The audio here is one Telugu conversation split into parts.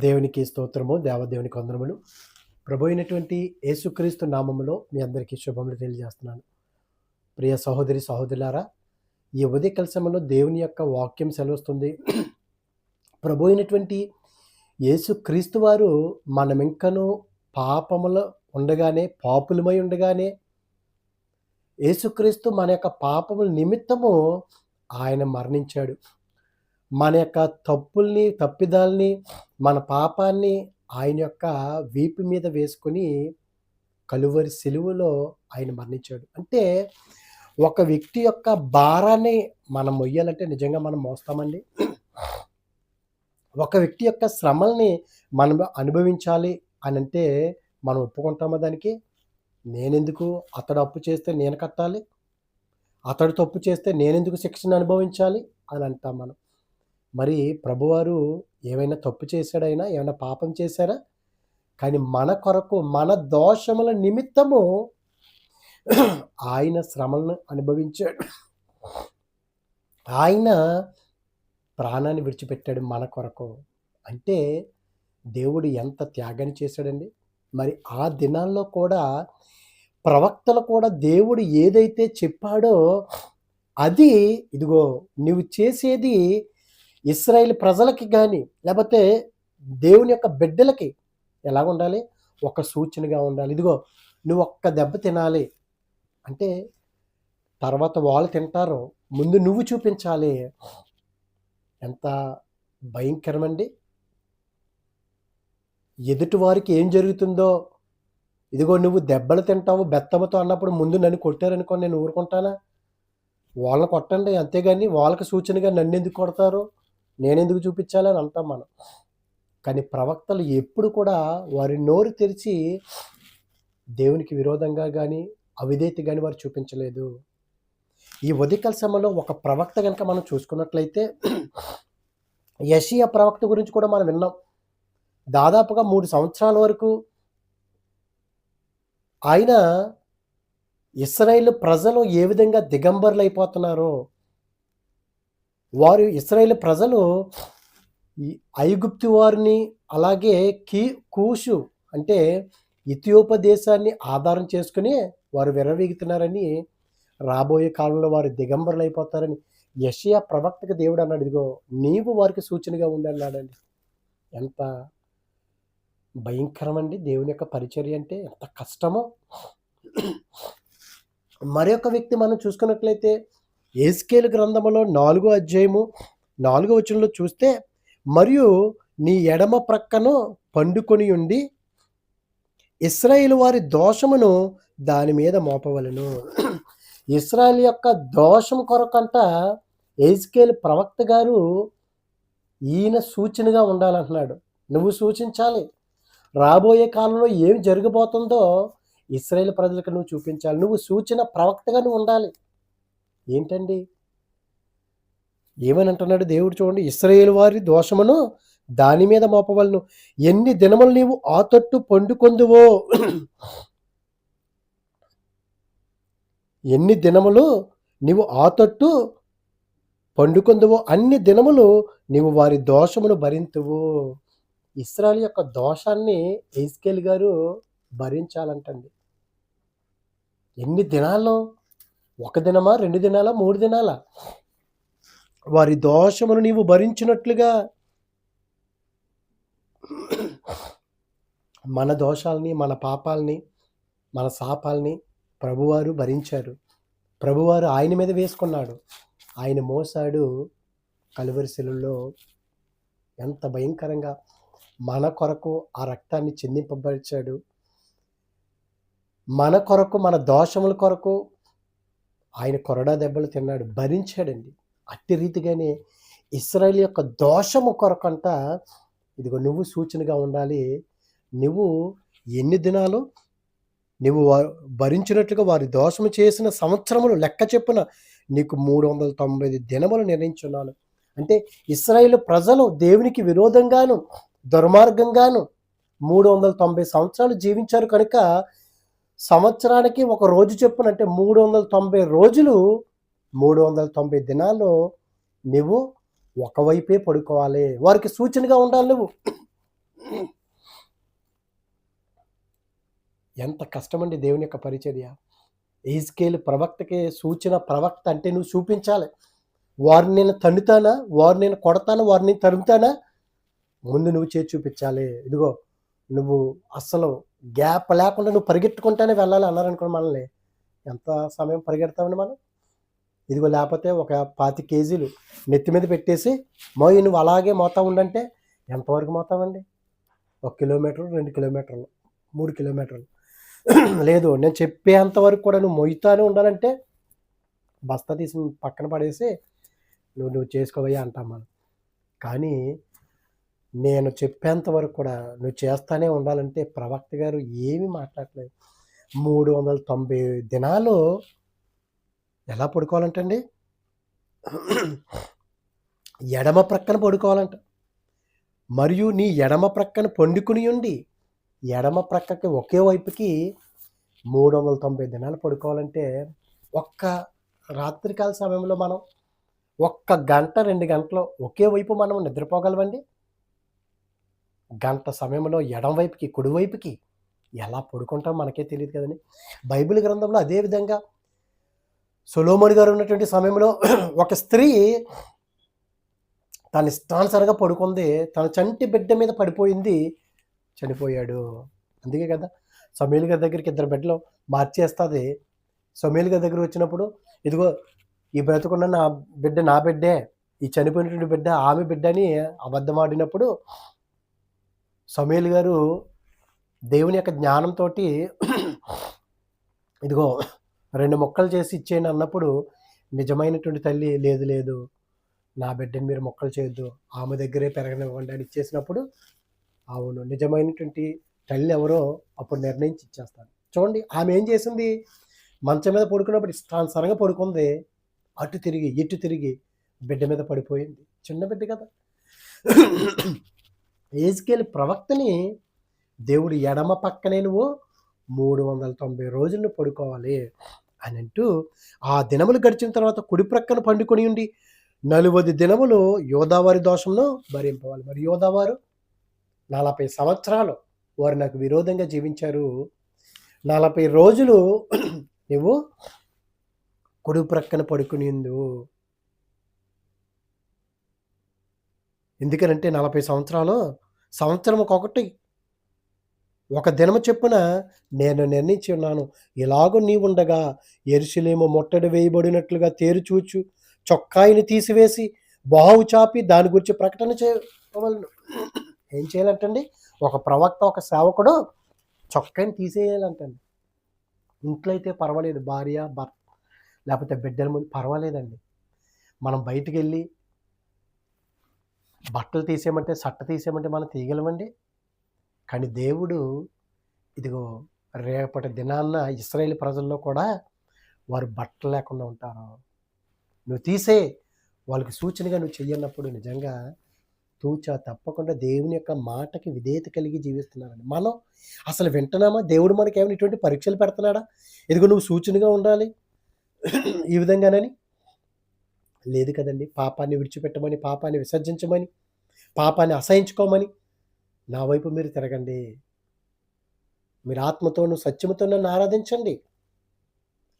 దేవునికి స్తోత్రము, దేవదేవునికి వందనములు. ప్రభు అయినటువంటి యేసుక్రీస్తు నామములో మీ అందరికీ శుభములు తెలియజేస్తున్నాను. ప్రియ సహోదరి సహోదరులారా, ఈ ఉదయకాల సమయంలో దేవుని యొక్క వాక్యం సెలవిస్తుంది. ప్రభు అయినటువంటి యేసుక్రీస్తు వారు మనమింకను పాపములో ఉండగానే, పాపులమై ఉండగానే, యేసుక్రీస్తు మన యొక్క పాపముల నిమిత్తము ఆయన మరణించాడు. మన యొక్క తప్పుల్ని, తప్పిదాల్ని, మన పాపాన్ని ఆయన యొక్క వీపు మీద వేసుకొని కలువరి సిలువలో ఆయన మరణించాడు. అంటే ఒక వ్యక్తి యొక్క భారాన్ని మనం మొయ్యాలంటే నిజంగా మనం మోస్తామండి? ఒక వ్యక్తి యొక్క శ్రమల్ని మనం అనుభవించాలి అనంటే మనం ఒప్పుకుంటామా దానికి? నేనెందుకు? అతడు అప్పు చేస్తే నేను కట్టాలి, అతడు తప్పు చేస్తే నేనెందుకు శిక్షను అనుభవించాలి అని అంటాం మనం. మరి ప్రభువారు ఏమైనా తప్పు చేశాడైనా, ఏమైనా పాపం చేశారా? కానీ మన కొరకు, మన దోషముల నిమిత్తము ఆయన శ్రమలను అనుభవించాడు. ఆయన ప్రాణాన్ని విడిచిపెట్టాడు మన కొరకు. అంటే దేవుడు ఎంత త్యాగాన్ని చేశాడండి. మరి ఆ దినాల్లో కూడా ప్రవక్తలు కూడా దేవుడు ఏదైతే చెప్పాడో అది, ఇదిగో నువ్వు చేసేది ఇశ్రాయేలు ప్రజలకి కానీ, లేకపోతే దేవుని యొక్క బిడ్డలకి ఎలాగ ఉండాలి? ఒక సూచనగా ఉండాలి. ఇదిగో నువ్వు ఒక్క దెబ్బ తినాలి అంటే తర్వాత వాళ్ళు తింటారు, ముందు నువ్వు చూపించాలి. ఎంత భయంకరమండి! ఎదుటి వారికి ఏం జరుగుతుందో, ఇదిగో నువ్వు దెబ్బలు తింటావు బెత్తముతో అన్నప్పుడు ముందు నన్ను కొట్టారనుకో, నేను ఊరుకుంటానా? వాళ్ళని కొట్టండి, అంతేగాని వాళ్ళకి సూచనగా నన్నెందుకు కొడతారు, నేనెందుకు చూపించాలని అంటాం మనం. కానీ ప్రవక్తలు ఎప్పుడు కూడా వారి నోరు తెరిచి దేవునికి విరోధంగా కానీ, అవిధేయత కానీ వారు చూపించలేదు. ఈ ఉదయకాల సమయంలో ఒక ప్రవక్త కనుక మనం చూసుకున్నట్లయితే యెషయా ప్రవక్త గురించి కూడా మనం విన్నాం. దాదాపుగా 3 సంవత్సరాల వరకు ఆయన ఇశ్రాయేలు ప్రజలు ఏ విధంగా దిగంబరులు అయిపోతున్నారో, వారు ఇశ్రాయేలు ప్రజలు ఈ ఐగుప్తు వారిని, అలాగే కూషు అంటే ఇథియోపియా దేశాన్ని ఆధారం చేసుకుని వారు విర్రవీగుతున్నారని, రాబోయే కాలంలో వారు దిగంబరులు అయిపోతారని యెషయా ప్రవక్తకు దేవుడు అన్నాడు. ఇదిగో నీవు వారికి సూచనగా ఉండి అన్నాడండి. ఎంత భయంకరమండి దేవుని యొక్క పరిచర్య అంటే, ఎంత కష్టమో. మరొక వ్యక్తి మనం చూసుకున్నట్లయితే యెహెజ్కేలు గ్రంథములో 4వ అధ్యాయము 4వ వచనంలో చూస్తే, మరియు నీ ఎడమ ప్రక్కను పండుకొని ఉండి ఇశ్రాయేలు వారి దోషమును దాని మీద మోపవలెను. ఇశ్రాయేలు యొక్క దోషం కొరకంట యెహెజ్కేలు ప్రవక్త గారు ఈయన సూచనగా ఉండాలంటున్నాడు. నువ్వు సూచించాలి, రాబోయే కాలంలో ఏం జరగబోతుందో ఇశ్రాయేలు ప్రజలకు నువ్వు చూపించాలి. నువ్వు సూచన ప్రవక్తగా నువ్వు ఉండాలి. ఏంటండి ఏమని అంటున్నాడు దేవుడు? చూడండి, ఇశ్రాయేలు వారి దోషమును దాని మీద మోపవలను. ఎన్ని దినములు నీవు ఆ తట్టు పండుకొందువో, ఎన్ని దినములు నీవు ఆ తట్టు పండుకొందువో అన్ని దినములు నీవు వారి దోషమును భరింతువు. ఇశ్రాయేలు యొక్క దోషాన్ని యెహెజ్కేలు గారు భరించాలంటండి. ఎన్ని దినాల్లో? 1 దినమా, 2 దినాలా, 3 దినాలా? వారి దోషమును నీవు భరించినట్లుగా మన దోషాలని, మన పాపాలని, మన శాపాలని ప్రభువారు భరించారు. ప్రభువారు ఆయన మీద వేసుకున్నాడు. ఆయన మోసాడు కలువరి శిలువలో. ఎంత భయంకరంగా మన కొరకు ఆ రక్తాన్ని చిందింపబరిచాడు. మన కొరకు, మన దోషముల కొరకు ఆయన కొరడా దెబ్బలు తిన్నాడు, భరించాడండి. అట్టి రీతిగానే ఇశ్రాయేలు యొక్క దోషము కొరకంట ఇదిగో నువ్వు సూచనగా ఉండాలి. నువ్వు ఎన్ని దినాలు నువ్వు భరించినట్లుగా వారి దోషము చేసిన సంవత్సరములు లెక్క చెప్పున నీకు 395 దినములు నిర్ణయించున్నాను. అంటే ఇశ్రాయేలు ప్రజలు దేవునికి విరోధంగాను, దుర్మార్గంగాను 390 సంవత్సరాలు జీవించారు కనుక సంవత్సరానికి ఒక రోజు చెప్పున, అంటే 390 రోజులు, 390 దినాల్లో నువ్వు ఒకవైపే పడుకోవాలి. వారికి సూచనగా ఉండాలి నువ్వు. ఎంత కష్టమండి దేవుని యొక్క పరిచర్య. యెహెజ్కేలు ప్రవక్తకి సూచన ప్రవక్త అంటే నువ్వు చూపించాలి. వారు నేను తన్నుతానా? వారు నేను కొడతానా? వారు నేను తరుముతానా? ముందు నువ్వు చేసి చూపించాలి. ఇదిగో నువ్వు అస్సలు గ్యాప్ లేకుండా నువ్వు పరిగెట్టుకుంటానే వెళ్ళాలి అన్నారనుకోండి మనల్ని. ఎంత సమయం పరిగెడతామండి మనం? ఇదిగో లేకపోతే ఒక 25 కేజీలు నెత్తి మీద పెట్టేసి మోయి నువ్వు అలాగే మోతా ఉండంటే ఎంతవరకు మోతామండి? 1 కిలోమీటరు, 2 కిలోమీటర్లు, 3 కిలోమీటర్లు. లేదు నేను చెప్పేంత వరకు కూడా నువ్వు మొయ్యితానే ఉండాలంటే బస్తా తీసి పక్కన పడేసి నువ్వు చేసుకోవయ్యా అంటాం మనం. కానీ నేను చెప్పేంత వరకు కూడా నువ్వు చేస్తానే ఉండాలంటే ప్రవక్త గారు ఏమీ మాట్లాడలేదు. 390 దినాలు ఎలా పడుకోవాలంటండి? ఎడమ ప్రక్కన పడుకోవాలంట. మరియు నీ ఎడమ ప్రక్కన పండుకుని ఉండి ఎడమ ప్రక్కకి ఒకే వైపుకి 390 దినాలు పడుకోవాలంటే ఒక్క రాత్రికాల సమయంలో మనం 1 గంట 2 గంటలు ఒకే వైపు మనం నిద్రపోగలమండి? గంట సమయంలో ఎడమ వైపుకి కుడి వైపుకి ఎలా పడుకుంటాం మనకే తెలియదు కదండి. బైబిల్ గ్రంథంలో అదే విధంగా సొలొమోను గారు ఉన్నటువంటి సమయంలో ఒక స్త్రీ తన ఇష్టానుసారంగా పడుకుంది. తన చంటి బిడ్డ మీద పడిపోయింది, చనిపోయాడు. అందుకే కదా సమూయేలు గారి దగ్గరికి 2 బిడ్డలు మార్చేస్తుంది. సమూయేలు గారి దగ్గర వచ్చినప్పుడు ఇదిగో ఈ బ్రతుకున్న నా బిడ్డ నా బిడ్డే, ఈ చనిపోయినటువంటి బిడ్డ ఆమె బిడ్డ అని అబద్ధం ఆడినప్పుడు సమూయేలు గారు దేవుని యొక్క జ్ఞానంతో ఇదిగో 2 ముక్కలు చేసి ఇచ్చేయండి అన్నప్పుడు నిజమైనటువంటి తల్లి లేదు లేదు నా బిడ్డని మీరు ముక్కలు చేయొద్దు, ఆమె దగ్గరే పెరగనివ్వండి అని ఇచ్చేసినప్పుడు అవును నిజమైనటువంటి తల్లి ఎవరో అప్పుడు నిర్ణయించి ఇచ్చేస్తాను. చూడండి ఆమె ఏం చేసింది? మంచం మీద పడుకున్నప్పుడు ఇష్టానుసారంగా పడుకుంది. అటు తిరిగి ఇటు తిరిగి బిడ్డ మీద పడిపోయింది. చిన్న బిడ్డ కదా. యెహెజ్కేలు ప్రవక్తని దేవుడు ఎడమ పక్కనే నువ్వు 390 రోజులు పడుకోవాలి అని అంటూ ఆ దినములు గడిచిన తర్వాత కుడి ప్రక్కన పండుకొని ఉండి 40 దినములు యోదావారి దోషంలో భరింపవాలి. మరి యోదావారు 40 సంవత్సరాలు వారు నాకు విరోధంగా జీవించారు. 40 రోజులు నువ్వు కుడి ప్రక్కన పడుకుని ఉండు. ఎందుకనంటే 40 సంవత్సరాలు సంవత్సరం ఒకటి ఒక దినము చెప్పున నేను నిర్ణయించి ఉన్నాను. ఇలాగూ నీవుండగా యెరూషలేము ముట్టడి వేయబడినట్లుగా తేరుచూచు చొక్కాయిని తీసివేసి బాహు చాపి దాని గురించి ప్రకటన చేయవలను. ఏం చేయాలంటండి? ఒక ప్రవక్త ఒక సేవకుడు చొక్కాయిని తీసేయాలంటండి. ఇంట్లో అయితే పర్వాలేదు, భార్య భర్త లేకపోతే బిడ్డల ముందు పర్వాలేదండి. మనం బయటికి వెళ్ళి బట్టలు తీసేయమంటే సట్ట తీసేయమంటే మనం తీయగలమండి. కానీ దేవుడు ఇదిగో రేపటి దినాన్న ఇశ్రాయేల్ ప్రజల్లో కూడా వారు బట్టలు లేకుండా ఉంటారు. నువ్వు తీసే వాళ్ళకి సూచనగా నువ్వు చెయ్యన్నప్పుడు నిజంగా తూచా తప్పకుండా దేవుని యొక్క మాటకి విధేయత కలిగి జీవిస్తున్నారండి. మనం అసలు వింటున్నామా? దేవుడు మనకి ఏమైనా ఇటువంటి పరీక్షలు పెడుతున్నాడా? ఇదిగో నువ్వు సూచనగా ఉండాలి ఈ విధంగానని లేదు కదండి. పాపాన్ని విడిచిపెట్టమని, పాపాన్ని విసర్జించమని, పాపాన్ని అసహించుకోమని నా వైపు మీరు తిరగండి, మీరు ఆత్మతోనూ సత్యముతో నన్ను ఆరాధించండి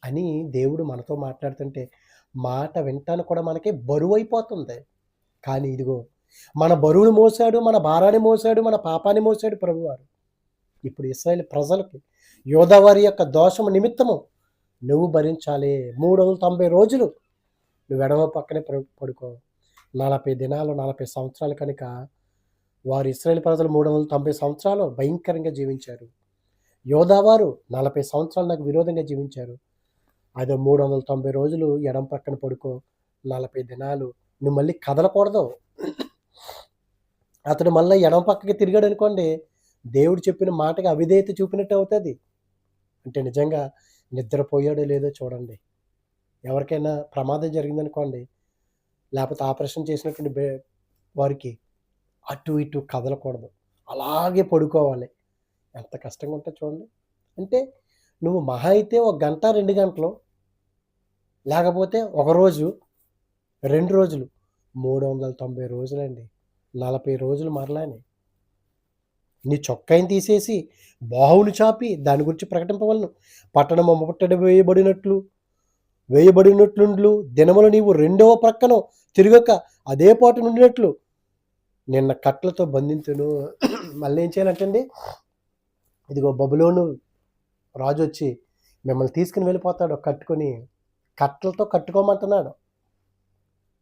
అని దేవుడు మనతో మాట్లాడుతుంటే మాట వింటాను కూడా మనకి బరువైపోతుంది. కానీ ఇదిగో మన బరువును మోసాడు, మన భారాన్ని మోసాడు, మన పాపాన్ని మోసాడు ప్రభువారు. ఇప్పుడు ఇశ్రాయేలు ప్రజలకి యోదావారి యొక్క దోషము నిమిత్తము నువ్వు భరించాలి. 390 రోజులు నువ్వు ఎడమ పక్కనే పడుకో. 40 దినాలు 40 సంవత్సరాలు కనుక వారు ఇశ్రాయేలు ప్రజలు 390 సంవత్సరాలు భయంకరంగా జీవించారు. యోదావారు 40 సంవత్సరాలు నాకు విరోధంగా జీవించారు. అదే 390 రోజులు ఎడమ పక్కన పడుకో. 40 దినాలు నువ్వు మళ్ళీ కదలకూడదు. అతడు మళ్ళీ ఎడమ పక్కకి తిరిగాడు అనుకోండి, దేవుడు చెప్పిన మాటకి అవిధేయత చూపినట్టు అవుతుంది. అంటే నిజంగా నిద్రపోయాడో లేదో చూడండి. ఎవరికైనా ప్రమాదం జరిగిందనుకోండి, లేకపోతే ఆపరేషన్ చేసినటువంటి వారికి అటు ఇటు కదలకూడదు, అలాగే పడుకోవాలి. ఎంత కష్టంగా ఉంటుంది చూడండి. అంటే నువ్వు మహా అయితే 1 గంట 2 గంటలు, లేకపోతే ఒక రోజు 2 రోజులు, 390 రోజులండి. 40 రోజులు మరలానే. నీ చొక్కాయిని తీసేసి బాహువులు చాపి దాని గురించి ప్రకటింపవలను. పట్టణము ముట్టడి వేయబడినట్లుండ్లు దినములు నీవు రెండవ ప్రక్కన తిరగక అదే పాటు నుండినట్లు నిన్న కట్లతో బంధించును. మళ్ళీ ఏం చేయాలంటండి, ఇదిగో బబులోను రాజు వచ్చి మిమ్మల్ని తీసుకుని వెళ్ళిపోతాడు, కట్టుకొని కట్లతో కట్టుకోమంటున్నాడు.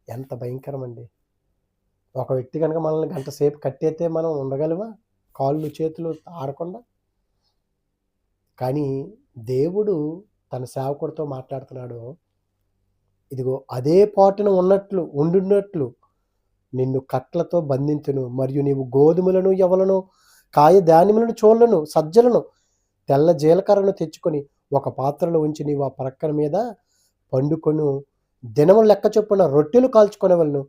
ఎంత భయంకరం అండి. ఒక వ్యక్తి కనుక మనల్ని గంట సేపు కట్టేస్తే మనం ఉండగలమా, కాళ్ళు చేతులు ఆడకుండా? కానీ దేవుడు తన సేవకుడితో మాట్లాడుతున్నాడు. ఇదిగో అదే పాటున ఉండున్నట్లు నిన్ను కట్లతో బంధించును, మరియు నీవు గోధుమలను యవలను కాయ ధాన్యములను చోళ్లను సజ్జలను తెల్ల జీలకర్రను తెచ్చుకొని ఒక పాత్రలో ఉంచి నీవు ఆ ప్రక్కన మీద పండుకొను. దినములు లెక్క చొప్పున రొట్టెలు కాల్చుకొనవలను.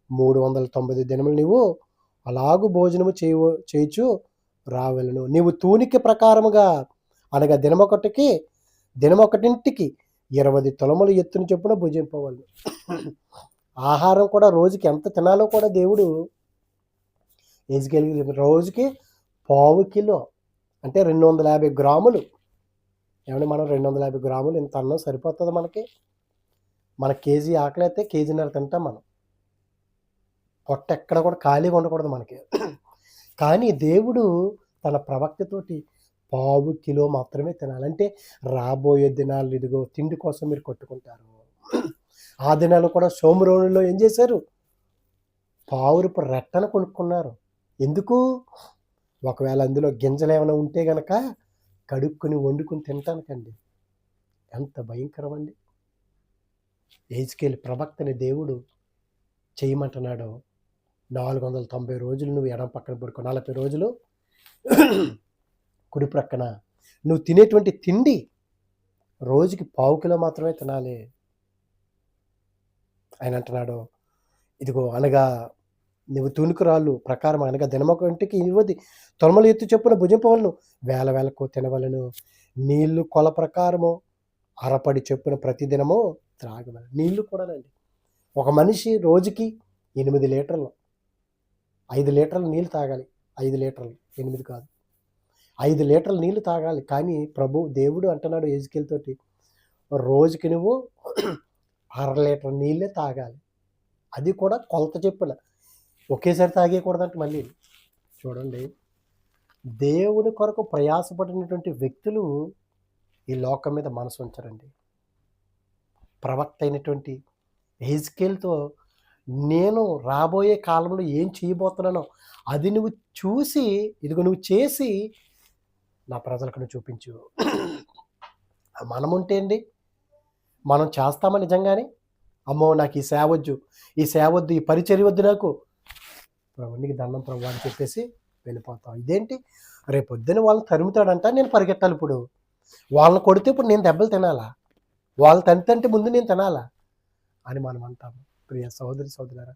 390 దినములు నీవు అలాగూ భోజనము చేయుచు రావలను. నీవు తూనిక ప్రకారముగా అనగా దినమొకటింటికి 20 తులములు ఎత్తున చొప్పున భుజింపవలను. ఆహారం కూడా రోజుకి ఎంత తినాలో కూడా దేవుడు ఎజ్కేలుకి రోజుకి పావు కిలో అంటే 250 గ్రాములు. ఏమంటే మనం 250 గ్రాములు ఇంత అన్నం సరిపోతుంది మనకి? మన కేజీ ఆకలి అయితే కేజీన్నర తింటాం మనం. పొట్ట ఎక్కడ కూడా ఖాళీగా ఉండకూడదు మనకి. కానీ దేవుడు తన ప్రవక్తతోటి పావు కిలో మాత్రమే తినాలంటే రాబోయే దినాలు ఇదిగో తిండి కోసం మీరు కొట్టుకుంటారు. ఆ దినాలు కూడా సోమరోణులో ఏం చేశారు, పావురపు రెట్టను కొనుక్కున్నారు. ఎందుకు? ఒకవేళ అందులో గింజలు ఏమైనా ఉంటే గనక కడుక్కుని వండుకుని తినటానికండి. ఎంత భయంకరం అండి. ఎజ్కేలు ప్రవక్తని దేవుడు చేయమంటున్నాడు. 490 రోజులు నువ్వు ఎడం పక్కన పడుకో, 40 రోజులు కుడి ప్రక్కన. నువ్వు తినేటువంటి తిండి రోజుకి పావు కిలో మాత్రమే తినాలి. ఆయన అంటున్నాడు, ఇదిగో అనగా నువ్వు తూనికరాళ్ళు ప్రకారం అనగా దినమొకటికి 20 తులములు ఎత్తు చొప్పున భుజింపవలను. వేలకు తినవలను. నీళ్లు కొల ప్రకారము అరపడి చొప్పున ప్రతిదినము త్రాగవలను. నీళ్లు కూడానండి, ఒక మనిషి రోజుకి 8 లీటర్లు 5 లీటర్ల నీళ్ళు తాగాలి. 5 లీటర్లు, 8 కాదు, 5 లీటర్ల నీళ్లు తాగాలి. కానీ దేవుడు అంటున్నాడు ఎజ్కేలు తోటి, రోజుకి నువ్వు 1/2 లీటర్ నీళ్ళే తాగాలి. అది కూడా కొలత చెప్పున, ఒకేసారి తాగేయకూడదంటే. మళ్ళీ చూడండి, దేవుని కొరకు ప్రయాసపడినటువంటి వ్యక్తులు ఈ లోకం మీద మనసు ఉంచరండి. ప్రవక్త అయినటువంటి ఎజ్కేలుతో నేను రాబోయే కాలంలో ఏం చేయబోతున్నానో అది నువ్వు చూసి, ఇదిగో నువ్వు చేసి నా ప్రజలకు నువ్వు చూపించు. మనముంటే అండి, మనం చేస్తామా నిజంగానే? అమ్మో నాకు ఈ సేవ వద్దు, ఈ పరిచర్య వద్దు, నాకు ప్రభునికి దండం ప్రభు అని చెప్పేసి వెళ్ళిపోతాం. ఇదేంటి, రేపొద్దున వాళ్ళని తరుముతాడంట, నేను పరిగెట్టాలి. ఇప్పుడు వాళ్ళని కొడితే ఇప్పుడు నేను దెబ్బలు తినాలా? వాళ్ళు తంటే ముందు నేను తినాలా అని మనం అంటాము. ప్రియ సోదరులారా,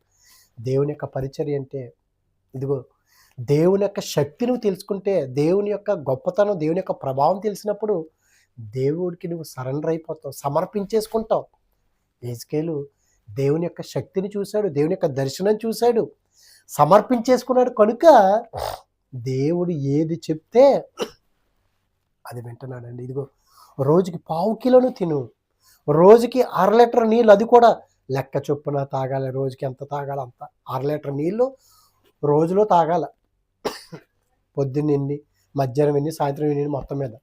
దేవుని యొక్క పరిచర్య అంటే ఇదిగో దేవుని యొక్క శక్తి నువ్వు తెలుసుకుంటే, దేవుని యొక్క గొప్పతనం, దేవుని యొక్క ప్రభావం తెలిసినప్పుడు దేవుడికి నువ్వు సరెండర్ అయిపోతావు, సమర్పించేసుకుంటావు. ఎజ్కేలు దేవుని యొక్క శక్తిని చూశాడు, దేవుని యొక్క దర్శనం చూశాడు, సమర్పించేసుకున్నాడు. కనుక దేవుడు ఏది చెప్తే అది వింటున్నాడండి. ఇదిగో రోజుకి పావు కిలోను తిను, రోజుకి 1/2 లీటర్ నీళ్ళు, అది కూడా లెక్క చొప్పున తాగాలి. రోజుకి ఎంత తాగాలి అంత, 1/2 లీటర్ నీళ్ళు రోజులో తాగాల. పొద్దున్న ఎన్ని, మధ్యాహ్నం ఎన్ని, సాయంత్రం ఎన్ని, మొత్తం మీద.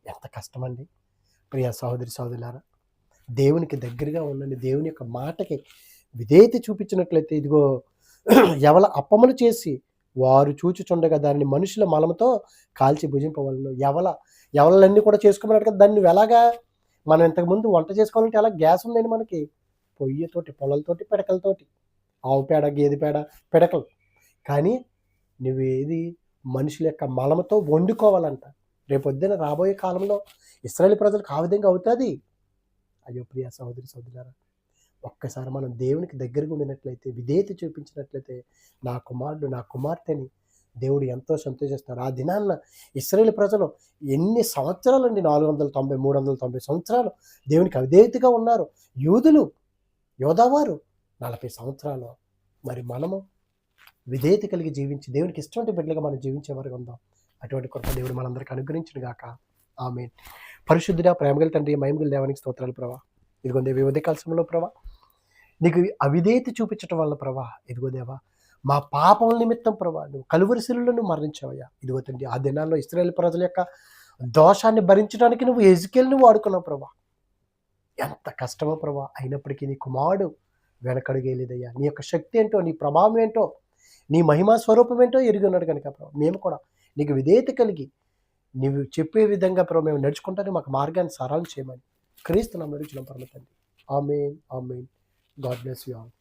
ఎంత కష్టమండి. ప్రియ సోదరులారా, దేవునికి దగ్గరగా ఉండండి. దేవుని యొక్క మాటకి విధేయత చూపించినట్లయితే ఇదిగో ఎవల అప్పములు చేసి వారు చూచుచుండగా దానిని మనుషుల మలముతో కాల్చి భుజింపవలను. ఎవలన్నీ కూడా చేసుకోమన్నాడు కదా, దాన్ని ఎలాగా మనం ఇంతకుముందు వంట చేసుకోవాలంటే ఎలా? గ్యాస్ ఉందండి మనకి, పొయ్యితోటి, పొలాలతోటి, పిడకలతోటి, ఆవు పేడ, గేదె పేడ, పిడకలు. కానీ నువ్వు ఏది మనుషుల యొక్క మలముతో వండుకోవాలంట. రేపొద్దున రాబోయే కాలంలో ఇశ్రాయేలు ప్రజలకు ఆ విధంగా అవుతుంది. అయ్యో ప్రియ సోదరులారా, ఒక్కసారి మనం దేవునికి దగ్గరగా ఉండినట్లయితే, విధేయత చూపించినట్లయితే, నా కుమారుడు, నా కుమార్తెని దేవుడు ఎంతో సంతోషిస్తారు. ఆ దినాన్న ఇశ్రాయేలు ప్రజలు ఎన్ని సంవత్సరాలు అండి, 490, 390 సంవత్సరాలు దేవునికి అవిధేయతగా ఉన్నారు. యోధావారు 40 సంవత్సరాలు. మరి మనము విధేయత కలిగి జీవించి దేవునికి ఇష్టమైన బిడ్డలుగా మనం జీవించే వరకు ఉందాం. అటువంటి కృప దేవుడు మనందరికీ అనుగ్రహించును గాక. ఆమేన్. పరిశుద్ధుడా, ప్రేమగల తండ్రి, మహిమగల దేవానికి స్తోత్రాలు ప్రభా. ఇదిగో దేవ ఈ ఉదయకాల సమయంలో ప్రభా, నీకు అవిధేయత చూపించటం వల్ల ప్రభా, ఇదిగో దేవా మా పాపముల నిమిత్తం ప్రభా నువ్వు కలువరి శిలువలో నువ్వు మరణించావయ్యా. ఇదిగో తండ్రి, ఆ దినాల్లో ఇశ్రాయేలు ప్రజల యొక్క దోషాన్ని భరించడానికి నువ్వు ఎజికేలుని వాడుకున్నావు ప్రభా. ఎంత కష్టమో ప్రభా, అయినప్పటికీ నీ కుమారుడు వెనకడుగేయలేదయ్యా. నీ యొక్క శక్తి ఏంటో, నీ ప్రభావం ఏంటో, నీ మహిమా స్వరూపం ఏంటో ఎరిగి ఉన్నాడు కనుక ప్రభా, మేము కూడా నీకు విధేయత కలిగి నీవు చెప్పే విధంగా ప్రభా మేము నడుచుకుంటానే మాకు మార్గాన్ని సరళం చేయమని క్రీస్తు నామములో అడుగుచున్నాం పరమ తండ్రి. Amen, amen. God bless you all.